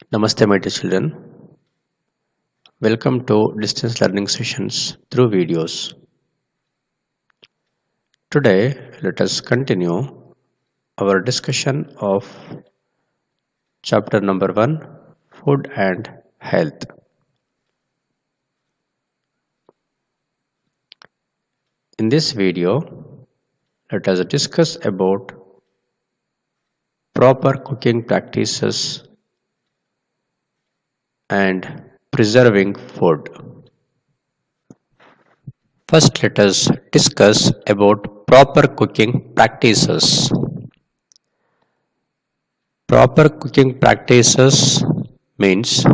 Namaste, my dear children. Welcome to distance learning sessions through videos. Today, let us continue our discussion of chapter number 1, Food and Health. In this video, let us discuss about proper cooking practices and preserving food. First, let us discuss about proper cooking practices. Proper cooking practices means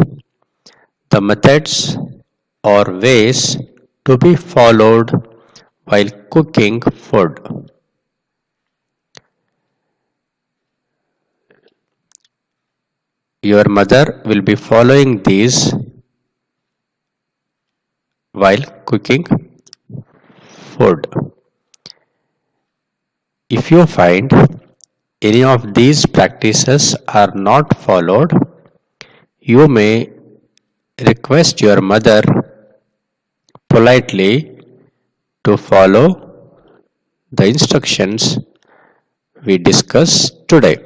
the methods or ways to be followed while cooking food. Your mother will be following these while cooking food. If you find any of these practices are not followed, you may request your mother politely to follow the instructions we discuss today.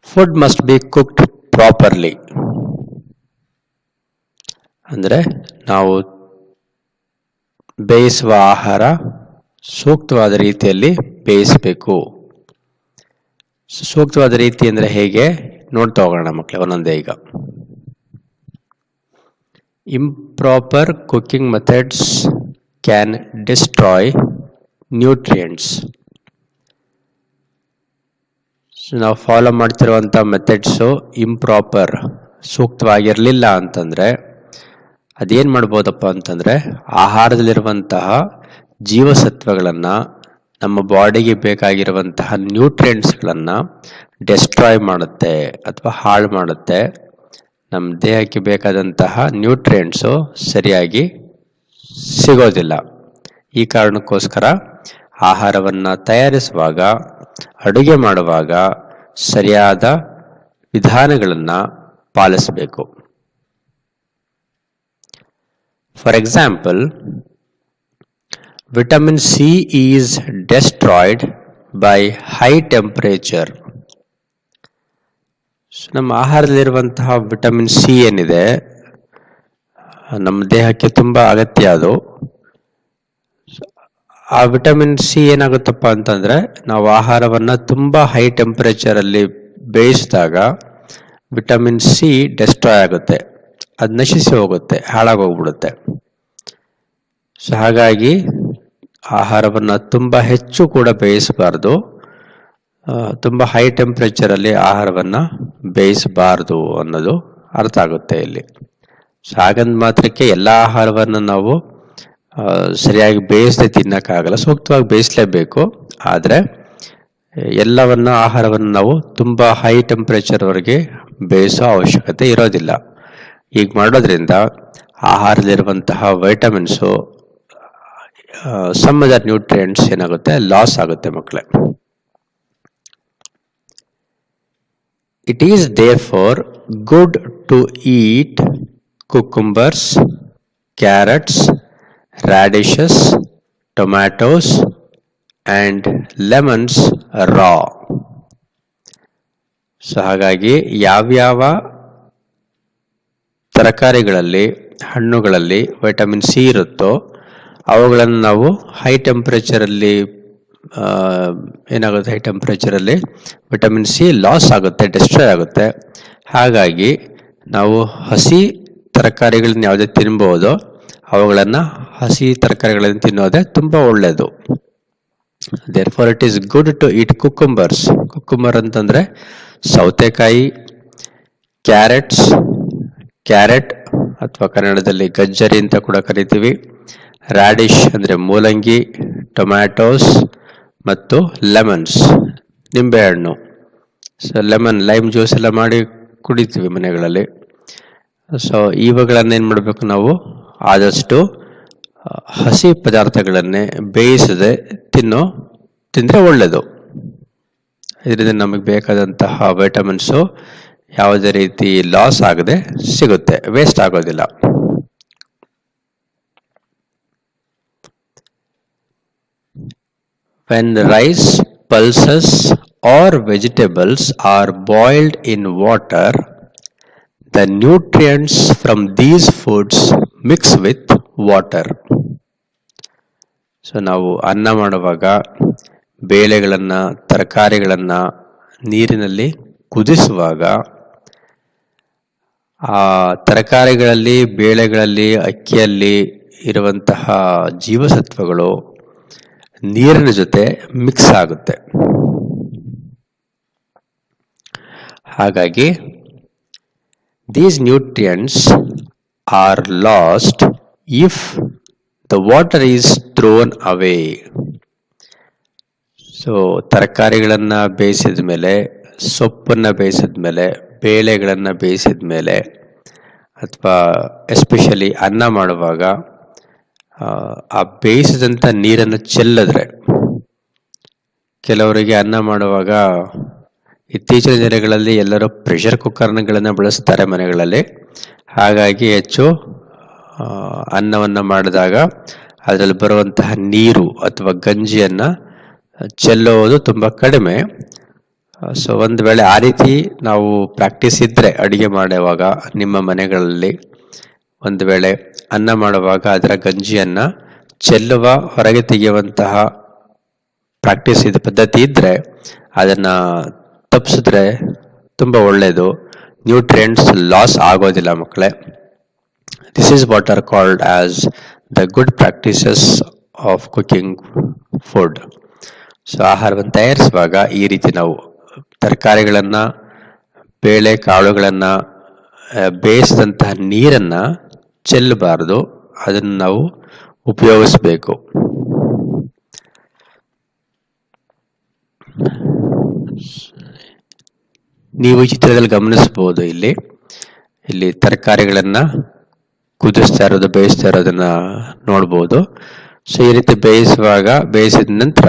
Food must be cooked properly. ಅಂದರೆ ನಾವು ಬೇಯಿಸುವ ಆಹಾರ ಸೂಕ್ತವಾದ ರೀತಿಯಲ್ಲಿ ಬೇಯಿಸಬೇಕು. ಸೂಕ್ತವಾದ ರೀತಿ ಅಂದರೆ ಹೇಗೆ ನೋಡ್ತಾ ಹೋಗೋಣ ಮಕ್ಕಳೇ ಒಂದೊಂದೇ ಈಗ. Improper cooking methods can destroy nutrients. ನಾವು ಫಾಲೋ ಮಾಡ್ತಿರುವಂಥ ಮೆಥಡ್ಸು ಇಂಪ್ರಾಪರ್ ಸೂಕ್ತವಾಗಿರಲಿಲ್ಲ ಅಂತಂದರೆ ಅದೇನು ಮಾಡ್ಬೋದಪ್ಪ ಅಂತಂದರೆ ಆಹಾರದಲ್ಲಿರುವಂತಹ ಜೀವಸತ್ವಗಳನ್ನು ನಮ್ಮ ಬಾಡಿಗೆ ಬೇಕಾಗಿರುವಂತಹ ನ್ಯೂಟ್ರಿಯೆಂಟ್ಸ್ಗಳನ್ನು ಡೆಸ್ಟ್ರಾಯ್ ಮಾಡುತ್ತೆ ಅಥವಾ ಹಾಳು ಮಾಡುತ್ತೆ. ನಮ್ಮ ದೇಹಕ್ಕೆ ಬೇಕಾದಂತಹ ನ್ಯೂಟ್ರಿಯೆಂಟ್ಸು ಸರಿಯಾಗಿ ಸಿಗೋದಿಲ್ಲ. ಈ ಕಾರಣಕ್ಕೋಸ್ಕರ ಆಹಾರವನ್ನು ತಯಾರಿಸುವಾಗ ಅಡುಗೆ ಮಾಡುವಾಗ ಸರಿಯಾದ ವಿಧಾನಗಳನ್ನು ಪಾಲಿಸಬೇಕು. For example, vitamin C is destroyed by high temperature. ನಮ್ಮ ಆಹಾರದಲ್ಲಿರುವಂತಹ ವಿಟಮಿನ್ ಸಿ ಏನಿದೆ ನಮ್ಮ ದೇಹಕ್ಕೆ ತುಂಬ ಅಗತ್ಯ. ಅದು ಆ ವಿಟಮಿನ್ ಸಿ ಏನಾಗುತ್ತಪ್ಪ ಅಂತಂದರೆ ನಾವು ಆಹಾರವನ್ನು ತುಂಬ ಹೈ ಟೆಂಪರೇಚರಲ್ಲಿ ಬೇಯಿಸಿದಾಗ ವಿಟಮಿನ್ ಸಿ ಡೆಸ್ಟ್ರಾಯ್ ಆಗುತ್ತೆ, ಅದು ನಶಿಸಿ ಹೋಗುತ್ತೆ, ಹಾಳಾಗೋಗ್ಬಿಡುತ್ತೆ. ಸೊ ಹಾಗಾಗಿ ಆಹಾರವನ್ನು ತುಂಬ ಹೆಚ್ಚು ಕೂಡ ಬೇಯಿಸಬಾರ್ದು, ತುಂಬ ಹೈ ಟೆಂಪ್ರೇಚರಲ್ಲಿ ಆಹಾರವನ್ನು ಬೇಯಿಸಬಾರ್ದು ಅನ್ನೋದು ಅರ್ಥ ಆಗುತ್ತೆ ಇಲ್ಲಿ. ಸೊ ಹಾಗಂದ ಮಾತ್ರಕ್ಕೆ ಎಲ್ಲ ಆಹಾರವನ್ನು ನಾವು ಸರಿಯಾಗಿ ಬೇಯಿಸದೆ ತಿನ್ನೋಕ್ಕಾಗಲ್ಲ, ಸೂಕ್ತವಾಗಿ ಬೇಯಿಸಲೇಬೇಕು. ಆದರೆ ಎಲ್ಲವನ್ನು ಆಹಾರವನ್ನು ನಾವು ತುಂಬ ಹೈ ಟೆಂಪ್ರೇಚರ್ವರೆಗೆ ಬೇಯಿಸೋ ಅವಶ್ಯಕತೆ ಇರೋದಿಲ್ಲ. ಈಗ ಮಾಡೋದ್ರಿಂದ ಆಹಾರದಲ್ಲಿರುವಂತಹ ವೈಟಮಿನ್ಸು ಸಮ್ ಅದರ್ ನ್ಯೂಟ್ರಿಯೆಂಟ್ಸ್ ಏನಾಗುತ್ತೆ ಲಾಸ್ ಆಗುತ್ತೆ ಮಕ್ಕಳೇ. It is therefore good to eat cucumbers, carrots, radishes, tomatoes and lemons raw. So ಹಾಗಾಗಿ ಯಾವ್ಯಾವ ತರಕಾರಿಗಳಲ್ಲಿ ಹಣ್ಣುಗಳಲ್ಲಿ ವೈಟಮಿನ್ ಸಿ ಇರುತ್ತೋ ಅವುಗಳನ್ನು ನಾವು ಹೈ ಟೆಂಪ್ರೇಚರಲ್ಲಿ ಏನಾಗುತ್ತೆ, ಹೈ ಟೆಂಪ್ರೇಚರಲ್ಲಿ ವಿಟಮಿನ್ ಸಿ ಲಾಸ್ ಆಗುತ್ತೆ, ಡೆಸ್ಟ್ರಾಯ್ ಆಗುತ್ತೆ. ಹಾಗಾಗಿ ನಾವು ಹಸಿ ತರಕಾರಿಗಳನ್ನ ಯಾವುದೇ ತಿನ್ಬೋದೋ ಅವುಗಳನ್ನು ಹಸಿ ತರಕಾರಿಗಳನ್ನು ತಿನ್ನೋದೇ ತುಂಬ ಒಳ್ಳೆಯದು. therefore it is good to eat cucumbers. Cucumber ಅಂತಂದರೆ ಸೌತೆಕಾಯಿ, ಕ್ಯಾರೆಟ್ ಅಥವಾ ಕನ್ನಡದಲ್ಲಿ ಗಜ್ಜರಿ ಅಂತ ಕೂಡ ಕರಿತೀವಿ, ರಾಡಿಶ್ ಅಂದರೆ ಮೂಲಂಗಿ, ಟೊಮ್ಯಾಟೋಸ್ ಮತ್ತು ಲೆಮನ್ಸ್ ನಿಂಬೆಹಣ್ಣು. ಸೊ ಲೈಮ್ ಜ್ಯೂಸ್ ಎಲ್ಲ ಮಾಡಿ ಕುಡಿತೀವಿ ಮನೆಗಳಲ್ಲಿ. ಸೊ ಇವುಗಳನ್ನು ಏನು ಮಾಡಬೇಕು ನಾವು ಆದಷ್ಟು ಹಸಿ ಪದಾರ್ಥಗಳನ್ನೇ ಬೇಯಿಸದೆ ತಿಂದರೆ ಒಳ್ಳೆಯದು. ಇದರಿಂದ ನಮಗೆ ಬೇಕಾದಂತಹ ವಿಟಮಿನ್ಸು ಯಾವುದೇ ರೀತಿ ಲಾಸ್ ಆಗದೆ ಸಿಗುತ್ತೆ, ವೇಸ್ಟ್ ಆಗೋದಿಲ್ಲ. When the rice, pulses or vegetables are boiled in water, the nutrients from these foods mix with water. So ನಾವು ಅನ್ನ ಮಾಡುವಾಗ ಬೇಳೆಗಳನ್ನು, ತರಕಾರಿಗಳನ್ನು ನೀರಿನಲ್ಲಿ ಕುದಿಸುವಾಗ ಆ ತರಕಾರಿಗಳಲ್ಲಿ, ಬೇಳೆಗಳಲ್ಲಿ, ಅಕ್ಕಿಯಲ್ಲಿ ಇರುವಂತಹ ಜೀವಸತ್ವಗಳು ನೀರಿನ ಜೊತೆ ಮಿಕ್ಸ್ ಆಗುತ್ತೆ. ಹಾಗಾಗಿ these nutrients are lost if the water is thrown away. So ತರಕಾರಿಗಳನ್ನು ಬೇಯಿಸಿದ ಮೇಲೆ, ಸೊಪ್ಪನ್ನು ಬೇಯಿಸಿದ ಮೇಲೆ, ಬೇಳೆಗಳನ್ನು ಬೇಯಿಸಿದ ಮೇಲೆ, ಅಥವಾ ಎಸ್ಪೆಷಲಿ ಅನ್ನ ಮಾಡುವಾಗ ಆ ಬೇಯಿಸಿದಂಥ ನೀರನ್ನು ಚೆಲ್ಲಿದ್ರೆ, ಕೆಲವರಿಗೆ ಅನ್ನ ಮಾಡುವಾಗ ಇತ್ತೀಚಿನ ದಿನಗಳಲ್ಲಿ ಎಲ್ಲರೂ ಪ್ರೆಷರ್ ಕುಕ್ಕರ್ಗಳನ್ನು ಬಳಸ್ತಾರೆ ಮನೆಗಳಲ್ಲಿ. ಹಾಗಾಗಿ ಹೆಚ್ಚು ಅನ್ನವನ್ನು ಮಾಡಿದಾಗ ಅದರಲ್ಲಿ ಬರುವಂತಹ ನೀರು ಅಥವಾ ಗಂಜಿಯನ್ನು ಚೆಲ್ಲುವುದು ತುಂಬ ಕಡಿಮೆ. ಸೊ ಒಂದು ವೇಳೆ ಆ ರೀತಿ ನಾವು ಪ್ರಾಕ್ಟೀಸ್ ಇದ್ದರೆ ಅಡುಗೆ ಮಾಡುವಾಗ ನಿಮ್ಮ ಮನೆಗಳಲ್ಲಿ ಒಂದು ವೇಳೆ ಅನ್ನ ಮಾಡುವಾಗ ಅದರ ಗಂಜಿಯನ್ನು ಚೆಲ್ಲುವ, ಹೊರಗೆ ತೆಗೆಯುವಂತಹ ಪ್ರಾಕ್ಟೀಸ್ ಪದ್ಧತಿ ಇದ್ದರೆ ಅದನ್ನು ತಪ್ಪಿಸಿದ್ರೆ ತುಂಬ ಒಳ್ಳೆಯದು. ನ್ಯೂಟ್ರಿಯೆಂಟ್ಸ್ ಲಾಸ್ ಆಗೋದಿಲ್ಲ ಮಕ್ಕಳೇ. This is what are called as the good practices of cooking food. So ಆಹಾರವನ್ನು ತಯಾರಿಸುವಾಗ ಈ ರೀತಿ ನಾವು ತರಕಾರಿಗಳನ್ನು, ಬೇಳೆ ಕಾಳುಗಳನ್ನು, ಬೇಯಿಸಿದಂತಹ ನೀರನ್ನು ಚೆಲ್ಲಬಾರದು, ಅದನ್ನು ನಾವು ಉಪಯೋಗಿಸಬೇಕು. ನೀವು ಈ ಚಿತ್ರದಲ್ಲಿ ಗಮನಿಸಬಹುದು, ಇಲ್ಲಿ ತರಕಾರಿಗಳನ್ನು ಕುದಿಸ್ತಾ ಇರೋದು, ಬೇಯಿಸ್ತಾ ಇರೋದನ್ನ ನೋಡ್ಬೋದು. ಸೊ ಈ ರೀತಿ ಬೇಯಿಸಿದ ನಂತರ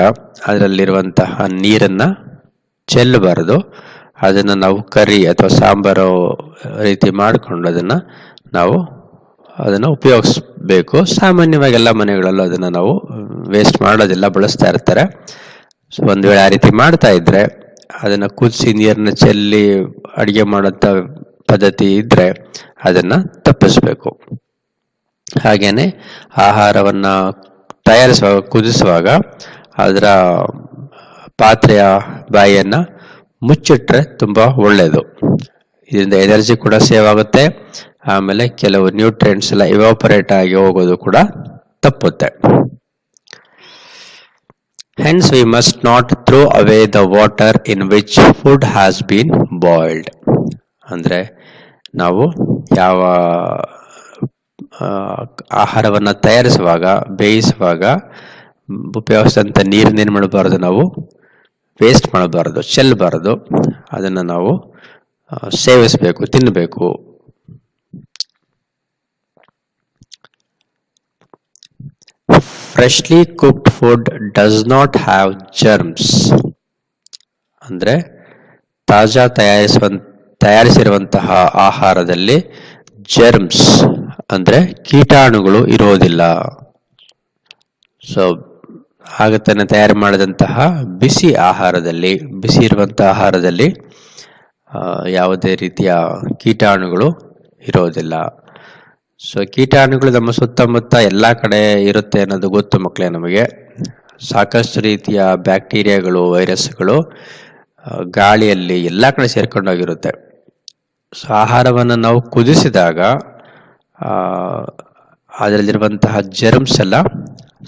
ಅದರಲ್ಲಿರುವಂತಹ ನೀರನ್ನು ಚೆಲ್ಲಬಾರದು. ಅದನ್ನು ನಾವು ಕರಿ ಅಥವಾ ಸಾಂಬಾರು ರೀತಿ ಮಾಡಿಕೊಂಡು ಅದನ್ನು ಉಪಯೋಗಿಸ್ಬೇಕು. ಸಾಮಾನ್ಯವಾಗಿ ಎಲ್ಲ ಮನೆಗಳಲ್ಲೂ ಅದನ್ನು ನಾವು ವೇಸ್ಟ್ ಮಾಡೋದಿಲ್ಲ, ಬಳಸ್ತಾ ಇರ್ತಾರೆ. ಸೊ ಒಂದು ವೇಳೆ ಆ ರೀತಿ ಮಾಡ್ತಾ ಇದ್ರೆ ಅದನ್ನು ಕುದಿಸಿ ನೀರನ್ನು ಚೆಲ್ಲಿ ಅಡುಗೆ ಮಾಡೋಂಥ ಪದ್ಧತಿ ಇದ್ದರೆ ಅದನ್ನು ತಪ್ಪಿಸ್ಬೇಕು. ಹಾಗೇನೆ ಆಹಾರವನ್ನು ತಯಾರಿಸುವಾಗ, ಕುದಿಸುವಾಗ ಅದರ ಪಾತ್ರೆಯ ಬಾಯಿಯನ್ನು ಮುಚ್ಚಿಟ್ರೆ ತುಂಬ ಒಳ್ಳೆಯದು. ಇದರಿಂದ ಎನರ್ಜಿ ಕೂಡ ಸೇವ್ ಆಗುತ್ತೆ. ಆಮೇಲೆ ಕೆಲವು ನ್ಯೂಟ್ರಿಯೆಂಟ್ಸ್ ಎಲ್ಲ ಇವಾಪರೇಟ್ ಆಗಿ ಹೋಗೋದು ಕೂಡ ತಪ್ಪುತ್ತೆ. Hence we must not throw away the water in which food has been boiled. ಅಂದರೆ ನಾವು ಯಾವ ಆಹಾರವನ್ನು ತಯಾರಿಸುವಾಗ, ಬೇಯಿಸುವಾಗ ಉಪಯೋಗಿಸಿದಂಥ ನೀರನ್ನು ಏನು ಮಾಡಬಾರ್ದು, ನಾವು ವೇಸ್ಟ್ ಮಾಡಬಾರ್ದು, ಚೆಲ್ಲಬಾರದು. ಅದನ್ನು ನಾವು ಸೇವಿಸಬೇಕು, ತಿನ್ನಬೇಕು. Freshly cooked food does not have germs. ಅಂದರೆ ತಾಜಾ ತಯಾರಿಸಿರುವಂತಹ ಆಹಾರದಲ್ಲಿ ಜರ್ಮ್ಸ್ ಅಂದರೆ ಕೀಟಾಣುಗಳು ಇರೋದಿಲ್ಲ. ಸೊ ಆಗ ತಾನೇ ತಯಾರು ಮಾಡಿದಂತಹ ಬಿಸಿ ಇರುವಂತಹ ಆಹಾರದಲ್ಲಿ ಯಾವುದೇ ರೀತಿಯ ಕೀಟಾಣುಗಳು ಇರೋದಿಲ್ಲ. ಸೊ ಕೀಟಾಣುಗಳು ನಮ್ಮ ಸುತ್ತಮುತ್ತ ಎಲ್ಲ ಕಡೆ ಇರುತ್ತೆ ಅನ್ನೋದು ಗೊತ್ತು ಮಕ್ಕಳೇ ನಮಗೆ. ಸಾಕಷ್ಟು ರೀತಿಯ ಬ್ಯಾಕ್ಟೀರಿಯಾಗಳು, ವೈರಸ್ಗಳು ಗಾಳಿಯಲ್ಲಿ ಎಲ್ಲ ಕಡೆ ಸೇರ್ಕೊಂಡೋಗಿರುತ್ತೆ. ಸೊ ಆಹಾರವನ್ನು ನಾವು ಕುದಿಸಿದಾಗ ಅದರಲ್ಲಿರುವಂತಹ ಜರ್ಮ್ಸ್ ಎಲ್ಲ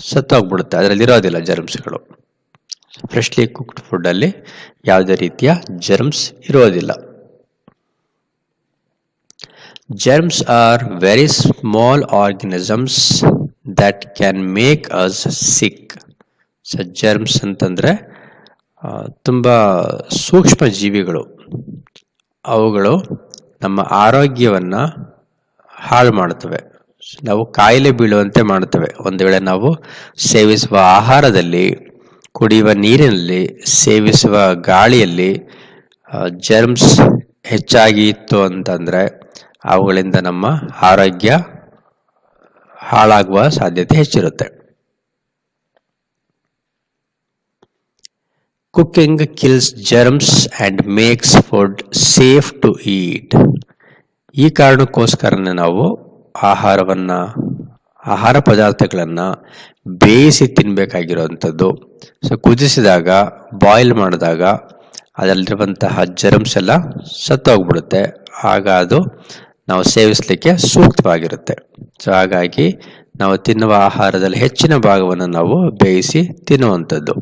ಸತ್ತೋಗ್ಬಿಡುತ್ತೆ, ಅದರಲ್ಲಿರೋದಿಲ್ಲ ಜರ್ಮ್ಸ್ಗಳು. ಫ್ರೆಶ್ಲಿ ಕುಕ್ಡ್ ಫುಡ್ಡಲ್ಲಿ ಯಾವುದೇ ರೀತಿಯ ಜರ್ಮ್ಸ್ ಇರೋದಿಲ್ಲ. Germs are very small organisms that can make us sick. So germs ಅಂತಂದ್ರೆ ತುಂಬ ಸೂಕ್ಷ್ಮ ಜೀವಿಗಳು. ಅವುಗಳು ನಮ್ಮ ಆರೋಗ್ಯವನ್ನು ಹಾಳು ಮಾಡ್ತವೆ, ನಾವು ಕಾಯಿಲೆ ಬೀಳುವಂತೆ ಮಾಡ್ತವೆ. ಒಂದು ವೇಳೆ ನಾವು ಸೇವಿಸುವ ಆಹಾರದಲ್ಲಿ ಕುಡಿಯುವ ನೀರಿನಲ್ಲಿ, ಸೇವಿಸುವ ಗಾಳಿಯಲ್ಲಿ ಜರ್ಮ್ಸ್ ಹೆಚ್ಚಾಗಿ ಇತ್ತು ಅಂತಂದರೆ ಅವುಗಳಿಂದ ನಮ್ಮ ಆರೋಗ್ಯ ಹಾಳಾಗುವ ಸಾಧ್ಯತೆ ಹೆಚ್ಚಿರುತ್ತೆ. Cooking kills germs and makes food safe to eat. ಈ ಕಾರಣಕ್ಕೋಸ್ಕರನೇ ನಾವು ಆಹಾರ ಪದಾರ್ಥಗಳನ್ನು ಬೇಯಿಸಿ ತಿನ್ನಬೇಕಾಗಿರುವಂಥದ್ದು. ಸೊ ಕುದಿಸಿದಾಗ, ಬಾಯ್ಲ್ ಮಾಡಿದಾಗ ಅದರಲ್ಲಿರುವಂತಹ ಜರ್ಮ್ಸ್ ಎಲ್ಲ ಸತ್ತೋಗ್ಬಿಡುತ್ತೆ. ಆಗ ಅದು ನಾವು ಸೇವಿಸಲಿಕ್ಕೆ ಸೂಕ್ತವಾಗಿರುತ್ತೆ. ಸೊ ಹಾಗಾಗಿ ನಾವು ತಿನ್ನುವ ಆಹಾರದಲ್ಲಿ ಹೆಚ್ಚಿನ ಭಾಗವನ್ನು ನಾವು ಬೇಯಿಸಿ ತಿನ್ನುವಂಥದ್ದು.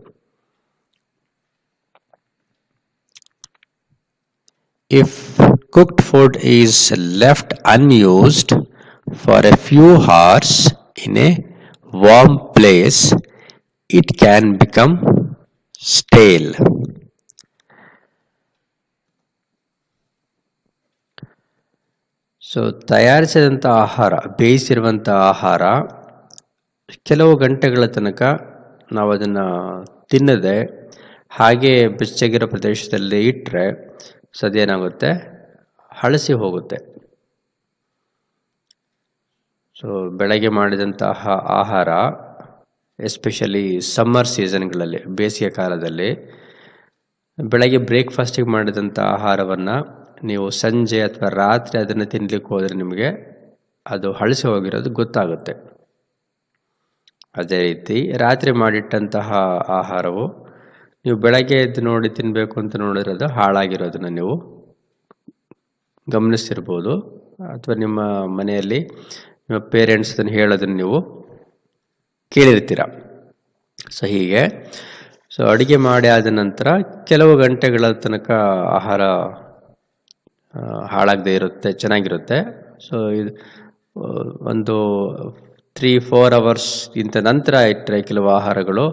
If cooked food is left unused for a few hours in a warm place, it can become stale. So ತಯಾರಿಸಿದಂಥ ಆಹಾರ, ಬೇಯಿಸಿರುವಂಥ ಆಹಾರ ಕೆಲವು ಗಂಟೆಗಳ ತನಕ ನಾವು ಅದನ್ನು ತಿನ್ನದೆ ಹಾಗೆ ಬೆಚ್ಚಗಿರೋ ಪ್ರದೇಶದಲ್ಲಿ ಇಟ್ಟರೆ ಅದೇನಾಗುತ್ತೆ, ಹಳಸಿ ಹೋಗುತ್ತೆ. ಸೊ ಬೆಳಗ್ಗೆ ಮಾಡಿದಂತಹ ಆಹಾರ, ಎಸ್ಪೆಷಲಿ ಸಮ್ಮರ್ ಸೀಸನ್ಗಳಲ್ಲಿ, ಬೇಸಿಗೆ ಕಾಲದಲ್ಲಿ ಬೆಳಗ್ಗೆ ಬ್ರೇಕ್ಫಾಸ್ಟಿಗೆ ಮಾಡಿದಂಥ ಆಹಾರವನ್ನು ನೀವು ಸಂಜೆ ಅಥವಾ ರಾತ್ರಿ ಅದನ್ನು ತಿನ್ನಲಿಕ್ಕೆ ಹೋದರೆ ನಿಮಗೆ ಅದು ಹಳಸಿ ಹೋಗಿರೋದು ಗೊತ್ತಾಗುತ್ತೆ. ಅದೇ ರೀತಿ ರಾತ್ರಿ ಮಾಡಿಟ್ಟಂತಹ ಆಹಾರವು ನೀವು ಬೆಳಗ್ಗೆ ಎದ್ದು ನೋಡಿ ತಿನ್ನಬೇಕು ಅಂತ ನೋಡಿರೋದು ಹಾಳಾಗಿರೋದನ್ನು ನೀವು ಗಮನಿಸ್ತಿರ್ಬೋದು, ಅಥವಾ ನಿಮ್ಮ ಮನೆಯಲ್ಲಿ ನಿಮ್ಮ ಪೇರೆಂಟ್ಸ್ ಅದನ್ನು ಹೇಳೋದನ್ನು ನೀವು ಕೇಳಿರ್ತೀರ. ಸೊ ಹೀಗೆ ಅಡುಗೆ ಮಾಡಿ ಆದ ನಂತರ ಕೆಲವು ಗಂಟೆಗಳ ತನಕ ಆಹಾರ ಹಾಳಾಗದೇ ಇರುತ್ತೆ, ಚೆನ್ನಾಗಿರುತ್ತೆ. ಸೊ ಇದು ಒಂದು 3-4 ಅವರ್ಸ್ ಇಂಥ ನಂತರ ಇಟ್ಟರೆ ಕೆಲವು ಆಹಾರಗಳು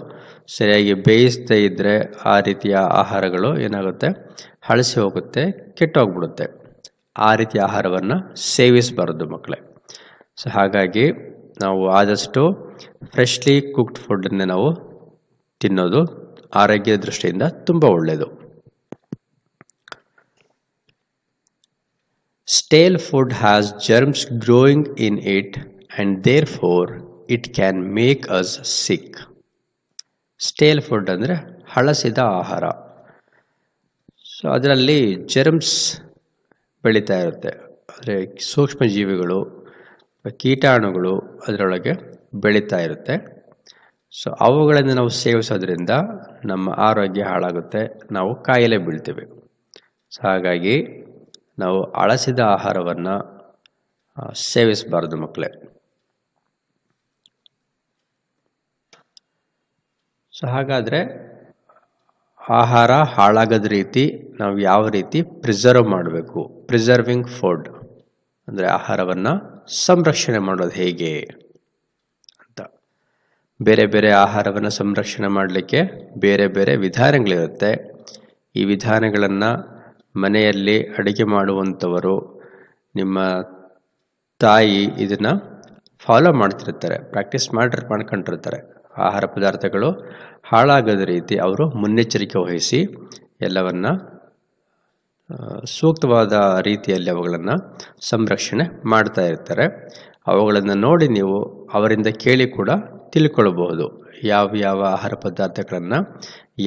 ಸರಿಯಾಗಿ ಬೇಯಿಸದೇ ಇದ್ದರೆ ಆ ರೀತಿಯ ಆಹಾರಗಳು ಏನಾಗುತ್ತೆ, ಹಳಸಿ ಹೋಗುತ್ತೆ, ಕೆಟ್ಟೋಗ್ಬಿಡುತ್ತೆ. ಆ ರೀತಿಯ ಆಹಾರವನ್ನು ಸೇವಿಸಬಾರದು ಮಕ್ಕಳೇ. ಸೊ ಹಾಗಾಗಿ ನಾವು ಆದಷ್ಟು ಫ್ರೆಶ್ಲಿ ಕುಕ್ಡ್ ಫುಡ್ಡನ್ನೇ ನಾವು ತಿನ್ನೋದು ಆರೋಗ್ಯದ ದೃಷ್ಟಿಯಿಂದ ತುಂಬ ಒಳ್ಳೆಯದು. Stale food has germs growing in it and therefore it can make us sick. Stale food ಅಂದರೆ ಹಳಸಿದ ಆಹಾರ. ಸೊ ಅದರಲ್ಲಿ ಜರ್ಮ್ಸ್ ಬೆಳೀತಾ ಇರುತ್ತೆ, ಅಂದರೆ ಸೂಕ್ಷ್ಮಜೀವಿಗಳು, ಕೀಟಾಣುಗಳು ಅದರೊಳಗೆ ಬೆಳೀತಾ ಇರುತ್ತೆ. ಸೊ ಅವುಗಳನ್ನು ನಾವು ಸೇವಿಸೋದ್ರಿಂದ ನಮ್ಮ ಆರೋಗ್ಯ ಹಾಳಾಗುತ್ತೆ, ನಾವು ಕಾಯಿಲೆ ಬೀಳ್ತೇವೆ. ಸೊ ಹಾಗಾಗಿ ನಾವು ಹಳಸಿದ ಆಹಾರವನ್ನು ಸೇವಿಸಬಾರ್ದು ಮಕ್ಕಳೇ. ಸೊ ಹಾಗಾದರೆ ಆಹಾರ ಹಾಳಾಗದ ರೀತಿ ನಾವು ಯಾವ ರೀತಿ ಪ್ರಿಸರ್ವ್ ಮಾಡಬೇಕು? ಪ್ರಿಸರ್ವಿಂಗ್ ಫುಡ್ ಅಂದರೆ ಆಹಾರವನ್ನು ಸಂರಕ್ಷಣೆ ಮಾಡೋದು ಹೇಗೆ ಅಂತ. ಬೇರೆ ಬೇರೆ ಆಹಾರವನ್ನು ಸಂರಕ್ಷಣೆ ಮಾಡಲಿಕ್ಕೆ ಬೇರೆ ಬೇರೆ ವಿಧಾನಗಳಿರುತ್ತೆ. ಈ ವಿಧಾನಗಳನ್ನು ಮನೆಯಲ್ಲಿ ಅಡುಗೆ ಮಾಡುವಂಥವರು, ನಿಮ್ಮ ತಾಯಿ ಇದನ್ನು ಫಾಲೋ ಮಾಡ್ತಿರ್ತಾರೆ, ಪ್ರಾಕ್ಟೀಸ್ ಮಾಡ್ಕೊಂಡಿರ್ತಾರೆ. ಆಹಾರ ಪದಾರ್ಥಗಳು ಹಾಳಾಗದ ರೀತಿ ಅವರು ಮುನ್ನೆಚ್ಚರಿಕೆ ವಹಿಸಿ ಎಲ್ಲವನ್ನು ಸೂಕ್ತವಾದ ರೀತಿಯಲ್ಲಿ ಅವುಗಳನ್ನು ಸಂರಕ್ಷಣೆ ಮಾಡ್ತಾ ಇರ್ತಾರೆ. ಅವುಗಳನ್ನು ನೋಡಿ ನೀವು ಅವರಿಂದ ಕೇಳಿ ಕೂಡ ತಿಳ್ಕೊಳ್ಬಹುದು, ಯಾವ ಆಹಾರ ಪದಾರ್ಥಗಳನ್ನು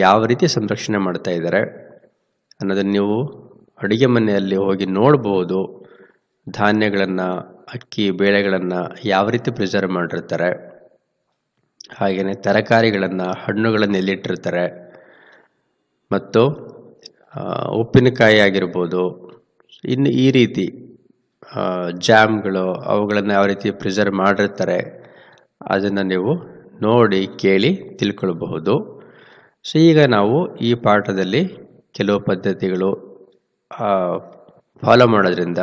ಯಾವ ರೀತಿ ಸಂರಕ್ಷಣೆ ಮಾಡ್ತಾ ಇದ್ದಾರೆ ಅನ್ನೋದನ್ನು ನೀವು ಅಡುಗೆ ಮನೆಯಲ್ಲಿ ಹೋಗಿ ನೋಡ್ಬೋದು. ಧಾನ್ಯಗಳನ್ನು, ಅಕ್ಕಿ, ಬೇಳೆಗಳನ್ನು ಯಾವ ರೀತಿ ಪ್ರಿಸರ್ವ್ ಮಾಡಿರ್ತಾರೆ, ಹಾಗೆಯೇ ತರಕಾರಿಗಳನ್ನು, ಹಣ್ಣುಗಳನ್ನು ಎಲ್ಲಿಟ್ಟಿರ್ತಾರೆ, ಮತ್ತು ಉಪ್ಪಿನಕಾಯಿ ಆಗಿರ್ಬೋದು, ಇನ್ನು ಈ ರೀತಿ ಜಾಮ್ಗಳು, ಅವುಗಳನ್ನು ಯಾವ ರೀತಿ ಪ್ರಿಸರ್ವ್ ಮಾಡಿರ್ತಾರೆ ಅದನ್ನು ನೀವು ನೋಡಿ ಕೇಳಿ ತಿಳ್ಕೊಳ್ಬಹುದು. ಸೊ ಈಗ ನಾವು ಈ ಪಾಠದಲ್ಲಿ ಕೆಲವು ಪದ್ಧತಿಗಳು ಫಾಲೋ ಮಾಡೋದ್ರಿಂದ,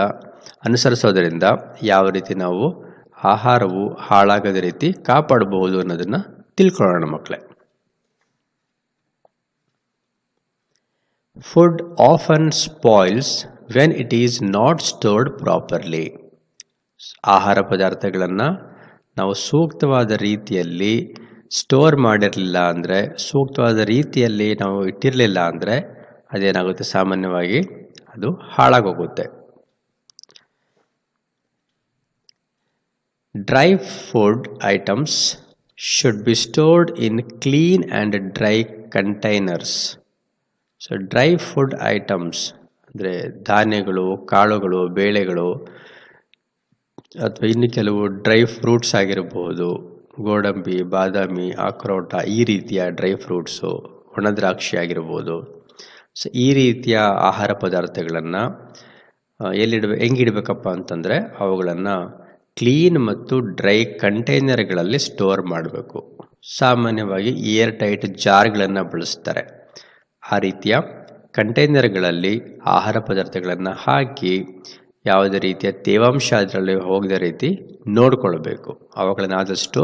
ಅನುಸರಿಸೋದ್ರಿಂದ ಯಾವ ರೀತಿ ನಾವು ಆಹಾರವು ಹಾಳಾಗದ ರೀತಿ ಕಾಪಾಡಬಹುದು ಅನ್ನೋದನ್ನು ತಿಳ್ಕೊಳ್ಳೋಣ ಮಕ್ಕಳೇ. Food often spoils when it is not stored properly. ಆಹಾರ ಪದಾರ್ಥಗಳನ್ನು ನಾವು ಸೂಕ್ತವಾದ ರೀತಿಯಲ್ಲಿ ಸ್ಟೋರ್ ಮಾಡಿರಲಿಲ್ಲ ಅಂದರೆ, ಸೂಕ್ತವಾದ ರೀತಿಯಲ್ಲಿ ನಾವು ಇಟ್ಟಿರಲಿಲ್ಲ ಅಂದರೆ ಅದೇನಾಗುತ್ತೆ, ಸಾಮಾನ್ಯವಾಗಿ ಅದು ಹಾಳಾಗೋಗುತ್ತೆ. Dry food items should be stored in clean and dry containers. So dry food items ಅಂದರೆ ಧಾನ್ಯಗಳು, ಕಾಳುಗಳು, ಬೇಳೆಗಳು ಅಥವಾ ಇನ್ನು ಕೆಲವು ಡ್ರೈ ಫ್ರೂಟ್ಸ್ ಆಗಿರಬಹುದು, ಗೋಡಂಬಿ, ಬಾದಾಮಿ, ಅಕ್ರೋಟ, ಈ ರೀತಿಯ ಡ್ರೈ ಫ್ರೂಟ್ಸು, ಒಣದ್ರಾಕ್ಷಿ ಆಗಿರ್ಬೋದು. ಸೊ ಈ ರೀತಿಯ ಆಹಾರ ಪದಾರ್ಥಗಳನ್ನು ಹೆಂಗಿಡಬೇಕಪ್ಪ ಅಂತಂದರೆ, ಅವುಗಳನ್ನು ಕ್ಲೀನ್ ಮತ್ತು ಡ್ರೈ ಕಂಟೈನರ್ಗಳಲ್ಲಿ ಸ್ಟೋರ್ ಮಾಡಬೇಕು. ಸಾಮಾನ್ಯವಾಗಿ ಏರ್ ಟೈಟ್ ಜಾರ್ಗಳನ್ನು ಬಳಸ್ತಾರೆ. ಆ ರೀತಿಯ ಕಂಟೈನರ್ಗಳಲ್ಲಿ ಆಹಾರ ಪದಾರ್ಥಗಳನ್ನು ಹಾಕಿ ಯಾವುದೇ ರೀತಿಯ ತೇವಾಂಶ ಅದರಲ್ಲಿ ಹೋಗದ ರೀತಿ ನೋಡಿಕೊಳ್ಬೇಕು. ಅವುಗಳನ್ನು ಆದಷ್ಟು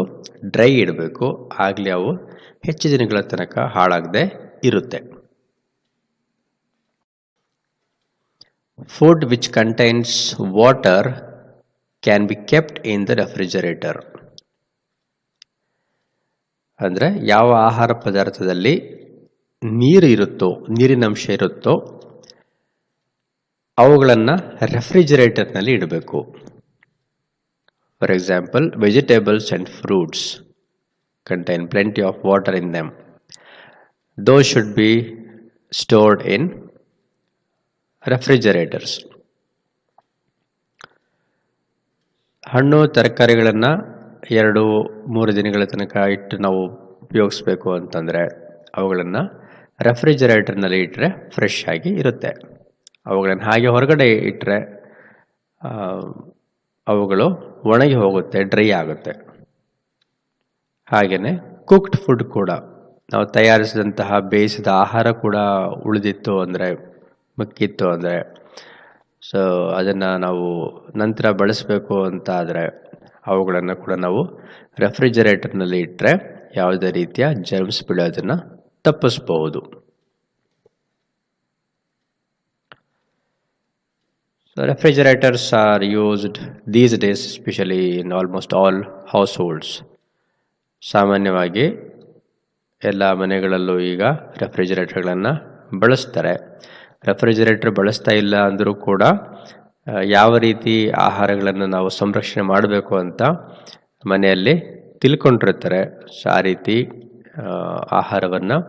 ಡ್ರೈ ಇಡಬೇಕು, ಆಗಲೇ ಅವು ಹೆಚ್ಚು ದಿನಗಳ ತನಕ ಹಾಳಾಗದೆ ಇರುತ್ತೆ. Food which contains water can be kept in the refrigerator. ಅಂದರೆ ಯಾವ ಆಹಾರ ಪದಾರ್ಥದಲ್ಲಿ ನೀರಿನಂಶ ಇರುತ್ತೋ ಅವುಗಳನ್ನು ರೆಫ್ರಿಜರೇಟರ್ನಲ್ಲಿ ಇಡಬೇಕು. For example, vegetables and fruits contain plenty of water in them. Those should be stored in refrigerators. ಹಣ್ಣು ತರಕಾರಿಗಳನ್ನು 2-3 ದಿನಗಳ ತನಕ ಇಟ್ಟು ನಾವು ಉಪಯೋಗಿಸ್ಬೇಕು ಅಂತಂದರೆ ಅವುಗಳನ್ನು ರೆಫ್ರಿಜರೇಟರ್ನಲ್ಲಿ ಇಟ್ಟರೆ ಫ್ರೆಶ್ ಆಗಿ ಇರುತ್ತೆ. ಅವುಗಳನ್ನು ಹಾಗೆ ಹೊರಗಡೆ ಇಟ್ಟರೆ ಅವುಗಳು ಒಣಗಿ ಹೋಗುತ್ತೆ, ಡ್ರೈ ಆಗುತ್ತೆ. ಹಾಗೆಯೇ ಕುಕ್ಡ್ ಫುಡ್ ಕೂಡ, ನಾವು ತಯಾರಿಸಿದಂತಹ ಬೇಯಿಸಿದ ಆಹಾರ ಕೂಡ ಉಳಿದಿತ್ತು ಅಂದರೆ, ಮಿಕ್ಕಿತ್ತು ಅಂದರೆ, ಸೊ ಅದನ್ನು ನಾವು ನಂತರ ಬಳಸಬೇಕು ಅಂತ ಆದರೆ ಅವುಗಳನ್ನು ಕೂಡ ನಾವು ರೆಫ್ರಿಜರೇಟರ್ನಲ್ಲಿ ಇಟ್ಟರೆ ಯಾವುದೇ ರೀತಿಯ germs ಬೀಳೋದನ್ನು ತಪ್ಪಿಸ್ಬೋದು. So refrigerators are used these days, especially in almost all households. ಸಾಮಾನ್ಯವಾಗಿ ಎಲ್ಲ ಮನೆಗಳಲ್ಲೂ ಈಗ ರೆಫ್ರಿಜರೇಟರ್ಗಳನ್ನು ಬಳಸ್ತಾರೆ. ರೆಫ್ರಿಜರೇಟರ್ ಬಳಸ್ತಾ ಇಲ್ಲ ಅಂದರೂ ಕೂಡ ಯಾವ ರೀತಿ ಆಹಾರಗಳನ್ನು ನಾವು ಸಂರಕ್ಷಣೆ ಮಾಡಬೇಕು ಅಂತ ಮನೆಯಲ್ಲಿ ತಿಳ್ಕೊಂಡಿರ್ತಾರೆ. ಸೊ ಆ ರೀತಿ ಆಹಾರವನ್ನು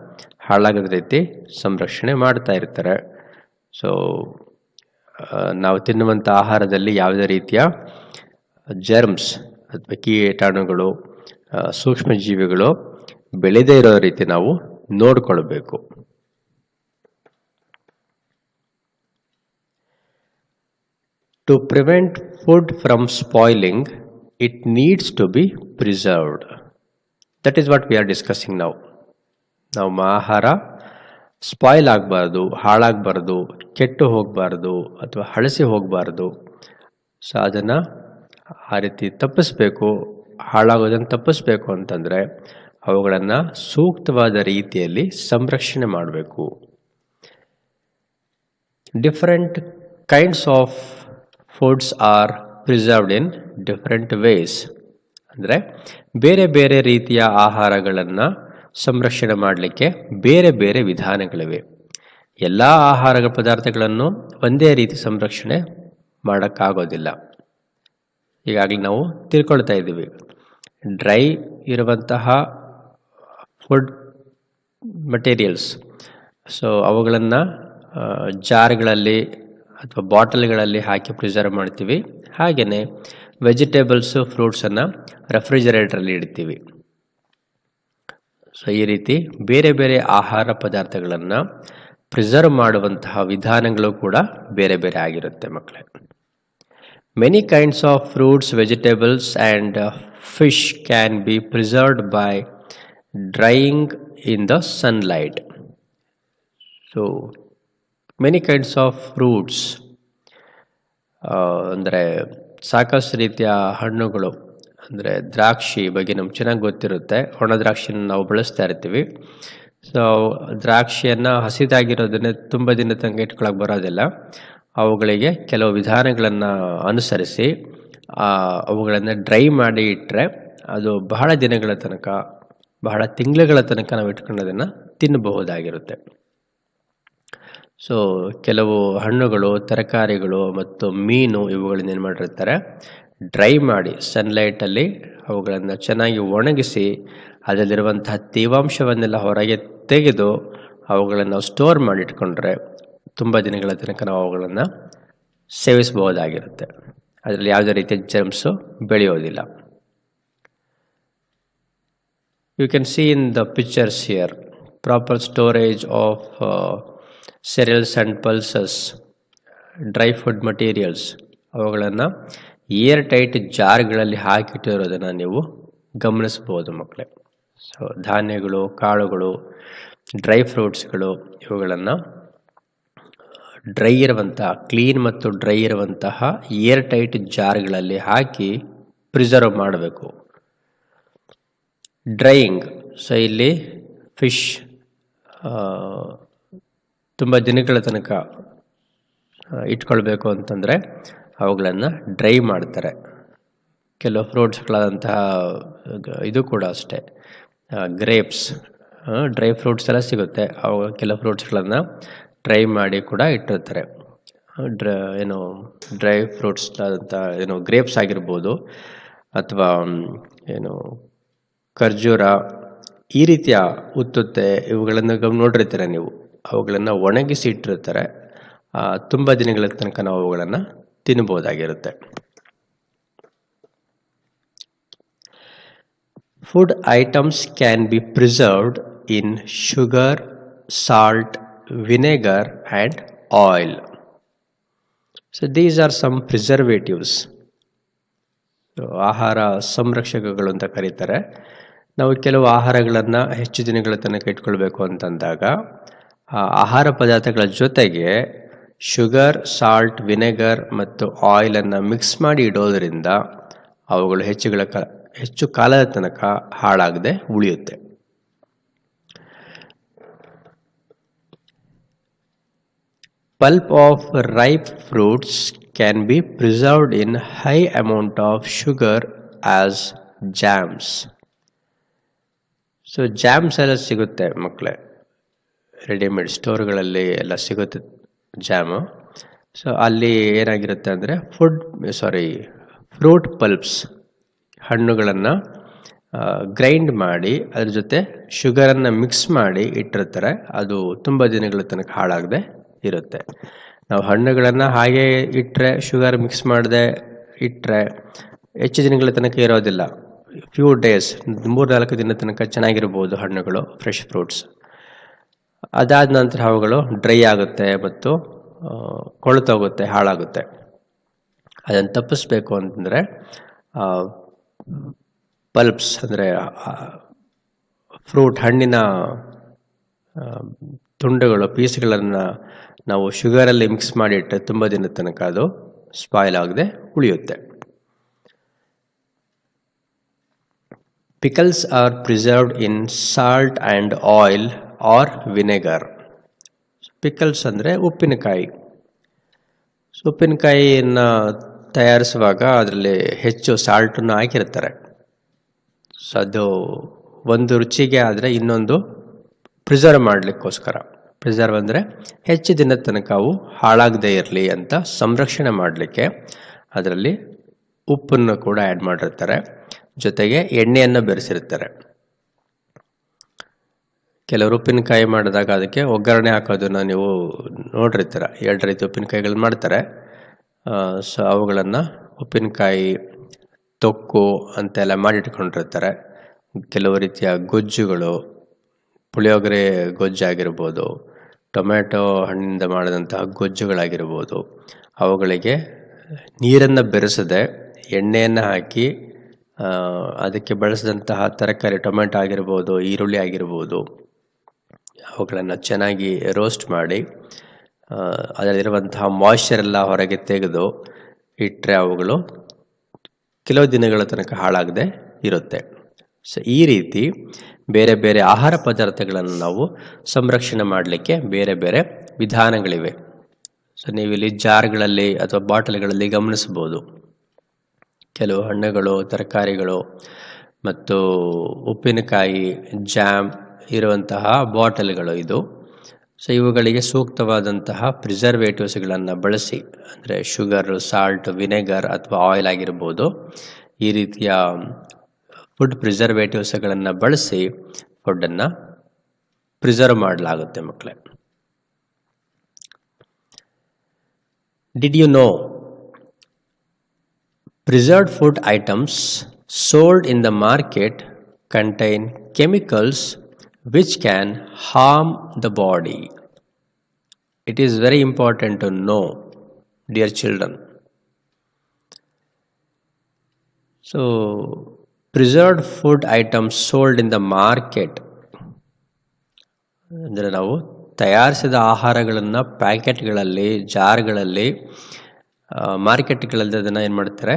ಹಾಳಾಗದ ರೀತಿ ಸಂರಕ್ಷಣೆ ಮಾಡ್ತಾ ಇರ್ತಾರೆ. ಸೊ ನಾವು ತಿನ್ನುವಂಥ ಆಹಾರದಲ್ಲಿ ಯಾವುದೇ ರೀತಿಯ ಜರ್ಮ್ಸ್ ಅಥವಾ ಕೀಟಾಣುಗಳು, ಸೂಕ್ಷ್ಮಜೀವಿಗಳು ಬೆಳೆದೇ ಇರೋ ರೀತಿ ನಾವು ನೋಡಿಕೊಳ್ಬೇಕು. To prevent food from spoiling, it needs to be preserved. That is what we are discussing now. ನಮ್ಮ ಆಹಾರ ಸ್ಪಾಯ್ಲ್ ಆಗಬಾರ್ದು, ಹಾಳಾಗಬಾರ್ದು, ಕೆಟ್ಟು ಹೋಗಬಾರ್ದು ಅಥವಾ ಹಳಸಿ ಹೋಗಬಾರ್ದು. ಸೊ ಅದನ್ನು ಆ ರೀತಿ ತಪ್ಪಿಸ್ಬೇಕು, ಹಾಳಾಗೋದನ್ನು ತಪ್ಪಿಸ್ಬೇಕು ಅಂತಂದರೆ ಅವುಗಳನ್ನು ಸೂಕ್ತವಾದ ರೀತಿಯಲ್ಲಿ ಸಂರಕ್ಷಣೆ ಮಾಡಬೇಕು. Different kinds of foods are preserved in different ways. ಅಂದರೆ ಬೇರೆ ಬೇರೆ ರೀತಿಯ ಆಹಾರಗಳನ್ನು ಸಂರಕ್ಷಣೆ ಮಾಡಲಿಕ್ಕೆ ಬೇರೆ ಬೇರೆ ವಿಧಾನಗಳಿವೆ. ಎಲ್ಲ ಆಹಾರ ಪದಾರ್ಥಗಳನ್ನು ಒಂದೇ ರೀತಿ ಸಂರಕ್ಷಣೆ ಮಾಡೋಕ್ಕಾಗೋದಿಲ್ಲ. ಈಗಾಗಲೇ ನಾವು ತಿಳ್ಕೊಳ್ತಾ ಇದ್ದೀವಿ. ಡ್ರೈ ಇರುವಂತಹ ಫುಡ್ ಮಟೀರಿಯಲ್ಸ್, ಸೊ ಅವುಗಳನ್ನು ಜಾರ್ಗಳಲ್ಲಿ ಅಥವಾ ಬಾಟಲ್ಗಳಲ್ಲಿ ಹಾಕಿ ಪ್ರಿಸರ್ವ್ ಮಾಡ್ತೀವಿ. ಹಾಗೆಯೇ ವೆಜಿಟೇಬಲ್ಸು, ಫ್ರೂಟ್ಸನ್ನು ರೆಫ್ರಿಜರೇಟರಲ್ಲಿ ಇಡ್ತೀವಿ. ಸೊ ಈ ರೀತಿ ಬೇರೆ ಬೇರೆ ಆಹಾರ ಪದಾರ್ಥಗಳನ್ನು ಪ್ರಿಸರ್ವ್ ಮಾಡುವಂತಹ ವಿಧಾನಗಳು ಕೂಡ ಬೇರೆ ಬೇರೆ ಆಗಿರುತ್ತೆ ಮಕ್ಕಳೇ. Many kinds of fruits, vegetables and fish can be preserved by drying in the sunlight. So many kinds of fruits ಅಂದರೆ ಸಾಕಷ್ಟು ರೀತಿಯ ಹಣ್ಣುಗಳು, ಅಂದರೆ ದ್ರಾಕ್ಷಿ ಬಗ್ಗೆ ನಮ್ಗೆ ಚೆನ್ನಾಗಿ ಗೊತ್ತಿರುತ್ತೆ. ಒಣ ದ್ರಾಕ್ಷಿನ ನಾವು ಬಳಸ್ತಾ ಇರ್ತೀವಿ. ಸೊ ದ್ರಾಕ್ಷಿಯನ್ನು ಹಸಿದಾಗಿರೋದನ್ನೇ ತುಂಬ ದಿನ ತನಕ ಇಟ್ಕೊಳಕ್ಕೆ ಬರೋದಿಲ್ಲ. ಅವುಗಳಿಗೆ ಕೆಲವು ವಿಧಾನಗಳನ್ನು ಅನುಸರಿಸಿ ಅವುಗಳನ್ನು ಡ್ರೈ ಮಾಡಿ ಇಟ್ಟರೆ ಅದು ಬಹಳ ದಿನಗಳ ತನಕ ಬಹಳ ತಿಂಗಳುಗಳ ತನಕ ನಾವು ಇಟ್ಕೊಂಡು ಅದನ್ನು ತಿನ್ನಬಹುದಾಗಿರುತ್ತೆ. ಸೊ ಕೆಲವು ಹಣ್ಣುಗಳು, ತರಕಾರಿಗಳು ಮತ್ತು ಮೀನು ಇವುಗಳನ್ನ ಏನು ಮಾಡಿರ್ತಾರೆ, ಡ್ರೈ ಮಾಡಿ ಸನ್ಲೈಟಲ್ಲಿ ಅವುಗಳನ್ನು ಚೆನ್ನಾಗಿ ಒಣಗಿಸಿ ಅದರಲ್ಲಿರುವಂತಹ ತೇವಾಂಶವನ್ನೆಲ್ಲ ಹೊರಗೆ ತೆಗೆದು ಅವುಗಳನ್ನು ನಾವು ಸ್ಟೋರ್ ಮಾಡಿ ಇಟ್ಕೊಂಡ್ರೆ ತುಂಬ ದಿನಗಳ ತನಕ ನಾವು ಅವುಗಳನ್ನು ಸೇವಿಸಬಹುದಾಗಿರುತ್ತೆ. ಅದರಲ್ಲಿ ಯಾವುದೇ ರೀತಿಯ ಜರ್ಮ್ಸು ಬೆಳೆಯೋದಿಲ್ಲ. You can see in the pictures here proper storage of cereals and pulses, dry food materials, ಅವುಗಳನ್ನು ಏರ್ ಟೈಟ್ ಜಾರ್ಗಳಲ್ಲಿ ಹಾಕಿಟ್ಟಿರೋದನ್ನು ನೀವು ಗಮನಿಸ್ಬೋದು ಮಕ್ಕಳೇ. ಸೊ ಧಾನ್ಯಗಳು, ಕಾಳುಗಳು, ಡ್ರೈ ಫ್ರೂಟ್ಸ್ಗಳು ಇವುಗಳನ್ನು ಡ್ರೈ ಇರುವಂತಹ, ಕ್ಲೀನ್ ಮತ್ತು ಡ್ರೈ ಇರುವಂತಹ ಏರ್ ಟೈಟ್ ಜಾರ್ಗಳಲ್ಲಿ ಹಾಕಿ ಪ್ರಿಸರ್ವ್ ಮಾಡಬೇಕು. ಡ್ರೈಯಿಂಗ್, ಸೊ ಇಲ್ಲಿ ಫಿಶ್ ತುಂಬ ದಿನಗಳ ತನಕ ಇಟ್ಕೊಳ್ಬೇಕು ಅಂತಂದರೆ ಅವುಗಳನ್ನು ಡ್ರೈ ಮಾಡ್ತಾರೆ. ಕೆಲವು ಫ್ರೂಟ್ಸ್ಗಳಾದಂತಹ ಇದು ಕೂಡ ಅಷ್ಟೇ, ಗ್ರೇಪ್ಸ್, ಡ್ರೈ ಫ್ರೂಟ್ಸ್ ಎಲ್ಲ ಸಿಗುತ್ತೆ. ಅವು ಕೆಲವು ಫ್ರೂಟ್ಸ್ಗಳನ್ನು ಡ್ರೈ ಮಾಡಿ ಕೂಡ ಇಟ್ಟಿರ್ತಾರೆ. ಡ್ರೈ ಫ್ರೂಟ್ಸ್ ಆದಂಥ ಗ್ರೇಪ್ಸ್ ಆಗಿರ್ಬೋದು, ಅಥವಾ ಖರ್ಜೂರ, ಈ ರೀತಿಯ ಉತ್ತುತ್ತೆ ಇವುಗಳನ್ನು ನೋಡಿರ್ತೀರ ನೀವು. ಅವುಗಳನ್ನು ಒಣಗಿಸಿ ಇಟ್ಟಿರ್ತಾರೆ. ತುಂಬ ದಿನಗಳ ತನಕ ನಾವು ಅವುಗಳನ್ನು ತಿನ್ನಬಹುದಾಗಿರುತ್ತೆ. Food items can be preserved in sugar, salt, vinegar and oil. So these are some preservatives. ಆಹಾರ ಸಂರಕ್ಷಕಗಳು ಅಂತ ಕರೀತಾರೆ. ನಾವು ಕೆಲವು ಆಹಾರಗಳನ್ನು ಹೆಚ್ಚು ದಿನಗಳ ತನಕ ಇಟ್ಕೊಳ್ಬೇಕು ಅಂತಂದಾಗ ಆಹಾರ ಪದಾರ್ಥಗಳ ಜೊತೆಗೆ ಶುಗರ್, ಸಾಲ್ಟ್, ವಿನೆಗರ್ ಮತ್ತು ಆಯಿಲನ್ನು ಮಿಕ್ಸ್ ಮಾಡಿ ಇಡೋದರಿಂದ ಅವುಗಳು ಹೆಚ್ಚು ಕಾಲದ ತನಕ ಹಾಳಾಗದೆ ಉಳಿಯುತ್ತೆ. Pulp of ripe fruits can be preserved in high amount of sugar as jams. So jams ಎಲ್ಲ ಸಿಗುತ್ತೆ ಮಕ್ಕಳೇ, ರೆಡಿಮೇಡ್ ಸ್ಟೋರ್ಗಳಲ್ಲಿ ಎಲ್ಲ ಸಿಗುತ್ತೆ ಜಾಮು. ಸೊ ಅಲ್ಲಿ ಏನಾಗಿರುತ್ತೆ ಅಂದರೆ ಫ್ರೂಟ್ ಪಲ್ಪ್ಸ್, ಹಣ್ಣುಗಳನ್ನು ಗ್ರೈಂಡ್ ಮಾಡಿ ಅದ್ರ ಜೊತೆ ಶುಗರನ್ನು ಮಿಕ್ಸ್ ಮಾಡಿ ಇಟ್ಟಿರ್ತಾರೆ. ಅದು ತುಂಬ ದಿನಗಳ ತನಕ ಹಾಳಾಗದೆ ಇರುತ್ತೆ. ನಾವು ಹಣ್ಣುಗಳನ್ನು ಹಾಗೆ ಇಟ್ಟರೆ, ಶುಗರ್ ಮಿಕ್ಸ್ ಮಾಡದೆ ಇಟ್ಟರೆ ಹೆಚ್ಚು ದಿನಗಳ ತನಕ ಇರೋದಿಲ್ಲ. ಫ್ಯೂ ಡೇಸ್, 3-4 ದಿನ ತನಕ ಚೆನ್ನಾಗಿರ್ಬೋದು ಹಣ್ಣುಗಳು, ಫ್ರೆಶ್ ಫ್ರೂಟ್ಸ್. ಅದಾದ ನಂತರ ಅವುಗಳು ಡ್ರೈ ಆಗುತ್ತೆ ಮತ್ತು ಕೊಳೆತೋಗುತ್ತೆ, ಹಾಳಾಗುತ್ತೆ. ಅದನ್ನು ತಪ್ಪಿಸ್ಬೇಕು ಅಂತಂದರೆ ಪಲ್ಪ್ಸ್ ಅಂದರೆ ಹಣ್ಣಿನ ತುಂಡುಗಳು, ಪೀಸ್ಗಳನ್ನು ನಾವು ಶುಗರಲ್ಲಿ ಮಿಕ್ಸ್ ಮಾಡಿಟ್ಟರೆ ತುಂಬ ದಿನದ ತನಕ ಅದು ಸ್ಪಾಯ್ಲ್ ಆಗದೆ ಉಳಿಯುತ್ತೆ. Pickles are preserved in salt and oil or vinegar. Pickles ಅಂದರೆ ಉಪ್ಪಿನಕಾಯಿ. ಉಪ್ಪಿನಕಾಯಿಯನ್ನು ತಯಾರಿಸುವಾಗ ಅದರಲ್ಲಿ ಹೆಚ್ಚು ಸಾಲ್ಟನ್ನು ಹಾಕಿರ್ತಾರೆ. ಸೊ ಅದು ಒಂದು ರುಚಿಗೆ ಆದರೆ ಇನ್ನೊಂದು ಪ್ರಿಸರ್ವ್ ಮಾಡಲಿಕ್ಕೋಸ್ಕರ. ಪ್ರಿಸರ್ವ್ ಅಂದರೆ ಹೆಚ್ಚು ದಿನದ ತನಕ ಅವು ಹಾಳಾಗದೇ ಇರಲಿ ಅಂತ ಸಂರಕ್ಷಣೆ ಮಾಡಲಿಕ್ಕೆ ಅದರಲ್ಲಿ ಉಪ್ಪನ್ನು ಕೂಡ ಆ್ಯಡ್ ಮಾಡಿರ್ತಾರೆ, ಜೊತೆಗೆ ಎಣ್ಣೆಯನ್ನು ಬೆರೆಸಿರ್ತಾರೆ. ಕೆಲವರು ಉಪ್ಪಿನಕಾಯಿ ಮಾಡಿದಾಗ ಅದಕ್ಕೆ ಒಗ್ಗರಣೆ ಹಾಕೋದನ್ನು ನೀವು ನೋಡಿರ್ತೀರ. 2 ರೀತಿ ಉಪ್ಪಿನಕಾಯಿಗಳು ಮಾಡ್ತಾರೆ. ಸೊ ಅವುಗಳನ್ನು ಉಪ್ಪಿನಕಾಯಿ ತೊಕ್ಕು ಅಂತೆಲ್ಲ ಮಾಡಿಟ್ಕೊಂಡಿರ್ತಾರೆ. ಕೆಲವು ರೀತಿಯ ಗೊಜ್ಜುಗಳು, ಪುಳಿಯೋಗರೆ ಗೊಜ್ಜಾಗಿರ್ಬೋದು, ಟೊಮ್ಯಾಟೊ ಹಣ್ಣಿನಿಂದ ಮಾಡಿದಂತಹ ಗೊಜ್ಜುಗಳಾಗಿರ್ಬೋದು, ಅವುಗಳಿಗೆ ನೀರನ್ನು ಬೆರೆಸದೆ ಎಣ್ಣೆಯನ್ನು ಹಾಕಿ ಅದಕ್ಕೆ ಬಳಸಿದಂತಹ ತರಕಾರಿ, ಟೊಮೆಟೊ ಆಗಿರ್ಬೋದು, ಈರುಳ್ಳಿ ಆಗಿರ್ಬೋದು, ಅವುಗಳನ್ನು ಚೆನ್ನಾಗಿ ರೋಸ್ಟ್ ಮಾಡಿ ಅದರಲ್ಲಿರುವಂತಹ ಮಾಯ್ಶ್ಚರ್ ಎಲ್ಲ ಹೊರಗೆ ತೆಗೆದು ಇಟ್ಟರೆ ಅವುಗಳು ಕೆಲವು ದಿನಗಳ ತನಕ ಹಾಳಾಗದೆ ಇರುತ್ತೆ. ಸೊ ಈ ರೀತಿ ಬೇರೆ ಬೇರೆ ಆಹಾರ ಪದಾರ್ಥಗಳನ್ನು ನಾವು ಸಂರಕ್ಷಣೆ ಮಾಡಲಿಕ್ಕೆ ಬೇರೆ ಬೇರೆ ವಿಧಾನಗಳಿವೆ. ಸೊ ನೀವಿಲ್ಲಿ ಜಾರ್ಗಳಲ್ಲಿ ಅಥವಾ ಬಾಟಲ್ಗಳಲ್ಲಿ ಗಮನಿಸ್ಬೋದು. ಕೆಲವು ಹಣ್ಣುಗಳು, ತರಕಾರಿಗಳು ಮತ್ತು ಉಪ್ಪಿನಕಾಯಿ, ಜಾಮ್ ಇರುವಂತಹ ಬಾಟಲ್ಗಳು ಇದು. ಸೊ ಇವುಗಳಿಗೆ ಸೂಕ್ತವಾದಂತಹ ಪ್ರಿಸರ್ವೇಟಿವ್ಸ್ಗಳನ್ನು ಬಳಸಿ, ಅಂದರೆ ಶುಗರು, ಸಾಲ್ಟ್, ವಿನೆಗರ್ ಅಥವಾ ಆಯಿಲ್ ಆಗಿರ್ಬೋದು, ಈ ರೀತಿಯ ಫುಡ್ ಪ್ರಿಸರ್ವೇಟಿವ್ಸ್ಗಳನ್ನು ಬಳಸಿ ಫುಡ್ಡನ್ನು ಪ್ರಿಸರ್ವ್ ಮಾಡಲಾಗುತ್ತೆ ಮಕ್ಕಳೇ. Did you know preserved food items sold in the market contain chemicals which can harm the body? It is very important to know, dear children. So, preserved food items sold in the market, ಅಂದರೆ ನಾವು ತಯಾರಿಸಿದ ಆಹಾರಗಳನ್ನು ಪ್ಯಾಕೆಟ್ಗಳಲ್ಲಿ, ಜಾರ್ಗಳಲ್ಲಿ, ಮಾರ್ಕೆಟ್ಗಳಲ್ಲಿ ಅದನ್ನು ಏನು ಮಾಡ್ತಾರೆ,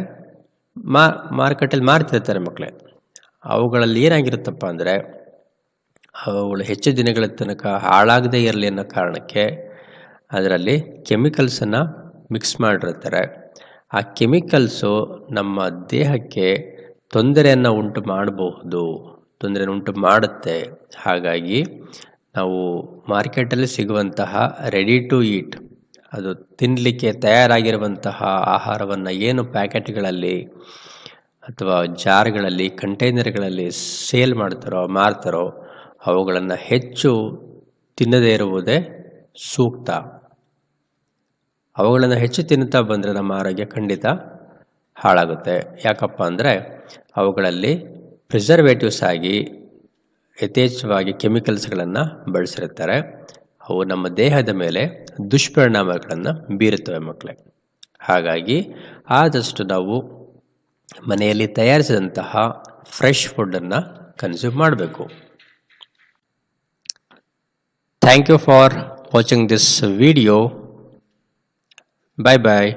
ಮಾರ್ಕೆಟಲ್ಲಿ ಮಾರ್ತಿರ್ತಾರೆ ಮಕ್ಕಳೇ. ಅವುಗಳಲ್ಲಿ ಏನಾಗಿರುತ್ತಪ್ಪ ಅಂದರೆ, ಅವುಗಳು ಹೆಚ್ಚು ದಿನಗಳ ತನಕ ಹಾಳಾಗದೇ ಇರಲಿ ಅನ್ನೋ ಕಾರಣಕ್ಕೆ ಅದರಲ್ಲಿ ಕೆಮಿಕಲ್ಸನ್ನು ಮಿಕ್ಸ್ ಮಾಡಿರ್ತಾರೆ. ಆ ಕೆಮಿಕಲ್ಸು ನಮ್ಮ ದೇಹಕ್ಕೆ ತೊಂದರೆಯನ್ನು ಉಂಟು ಮಾಡಬಹುದು, ತೊಂದರೆಯನ್ನು ಉಂಟು ಮಾಡುತ್ತೆ. ಹಾಗಾಗಿ ನಾವು ಮಾರ್ಕೆಟಲ್ಲಿ ಸಿಗುವಂತಹ ರೆಡಿ ಟು ಈಟ್, ಅದು ತಿನ್ನಲಿಕ್ಕೆ ತಯಾರಾಗಿರುವಂತಹ ಆಹಾರವನ್ನು ಏನು ಪ್ಯಾಕೆಟ್ಗಳಲ್ಲಿ ಅಥವಾ ಜಾರ್ಗಳಲ್ಲಿ, ಕಂಟೈನರ್ಗಳಲ್ಲಿ ಸೇಲ್ ಮಾರ್ತಾರೋ ಅವುಗಳನ್ನು ಹೆಚ್ಚು ತಿನ್ನದೇ ಇರುವುದೇ ಸೂಕ್ತ. ಅವುಗಳನ್ನು ಹೆಚ್ಚು ತಿನ್ನುತ್ತಾ ಬಂದರೆ ನಮ್ಮ ಆರೋಗ್ಯ ಖಂಡಿತ ಹಾಳಾಗುತ್ತೆ. ಯಾಕಪ್ಪ ಅಂದರೆ ಅವುಗಳಲ್ಲಿ ಪ್ರಿಸರ್ವೇಟಿವ್ಸ್ ಆಗಿ ಯಥೇಚ್ಛವಾಗಿ ಕೆಮಿಕಲ್ಸ್ಗಳನ್ನು ಬಳಸಿರ್ತಾರೆ. ಅವು ನಮ್ಮ ದೇಹದ ಮೇಲೆ ದುಷ್ಪರಿಣಾಮಗಳನ್ನು ಬೀರುತ್ತವೆ ಮಕ್ಕಳೇ. ಹಾಗಾಗಿ ಆದಷ್ಟು ನಾವು ಮನೆಯಲ್ಲಿ ತಯಾರಿಸಿದಂತಹ ಫ್ರೆಶ್ ಫುಡ್ಡನ್ನು ಕನ್ಸ್ಯೂಮ್ ಮಾಡಬೇಕು. Thank you for watching this video. Bye bye.